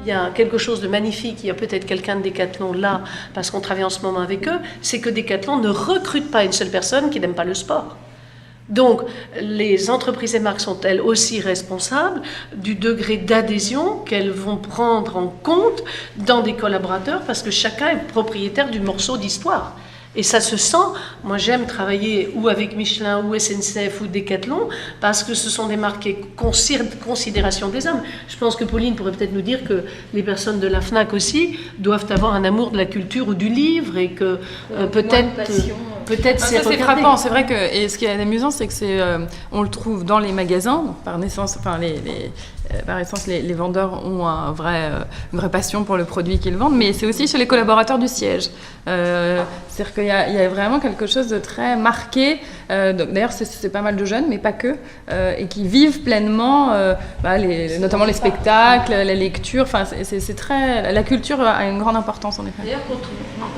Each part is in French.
il y a quelque chose de magnifique, il y a peut-être quelqu'un de Decathlon là, parce qu'on travaille en ce moment avec eux, c'est que Decathlon ne recrute pas une seule personne qui n'aime pas le sport. Donc, les entreprises et marques sont elles aussi responsables du degré d'adhésion qu'elles vont prendre en compte dans des collaborateurs, parce que chacun est propriétaire du morceau d'histoire. Et ça se sent. Moi, j'aime travailler ou avec Michelin, ou SNCF, ou Decathlon, parce que ce sont des marques qui considération des hommes. Je pense que Pauline pourrait peut-être nous dire que les personnes de la FNAC aussi doivent avoir un amour de la culture ou du livre, et que peut-être c'est frappant. C'est vrai que, et ce qui est amusant, c'est que on le trouve dans les magasins. Donc par naissance, enfin par essence, les vendeurs ont une vraie passion pour le produit qu'ils vendent, mais c'est aussi chez les collaborateurs du siège. C'est-à-dire qu'il y a vraiment quelque chose de très marqué. D'ailleurs, c'est pas mal de jeunes, mais pas que, et qui vivent pleinement, notamment les spectacles, la lecture. Enfin, c'est très. La culture a une grande importance en effet. D'ailleurs, quand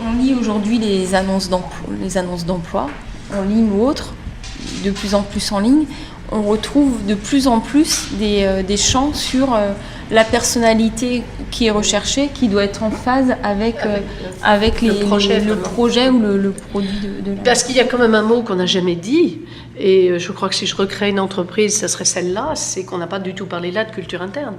on lit aujourd'hui les annonces d'emploi, en ligne ou autre, de plus en plus en ligne, on retrouve de plus en plus des champs sur la personnalité qui est recherchée, qui doit être en phase avec le projet ou le produit de la... Parce qu'il y a quand même un mot qu'on n'a jamais dit, et je crois que si je recrée une entreprise, ça serait celle-là, c'est qu'on n'a pas du tout parlé là de culture interne.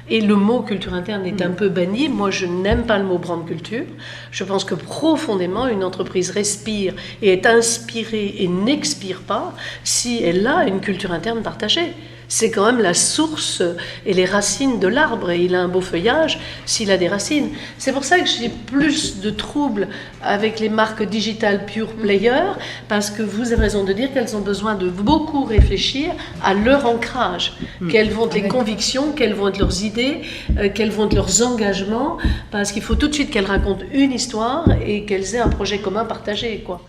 Et le mot culture interne est un peu banni. Moi, je n'aime pas le mot brand culture. Je pense que profondément, une entreprise respire et est inspirée et n'expire pas si elle a une culture interne partagée. C'est quand même la source et les racines de l'arbre, et il a un beau feuillage s'il a des racines. C'est pour ça que j'ai plus de troubles avec les marques digital pure player, parce que vous avez raison de dire qu'elles ont besoin de beaucoup réfléchir à leur ancrage, quelles vont être les convictions, quelles vont être leurs idées, quels vont être leurs engagements, parce qu'il faut tout de suite qu'elles racontent une histoire et qu'elles aient un projet commun partagé, quoi.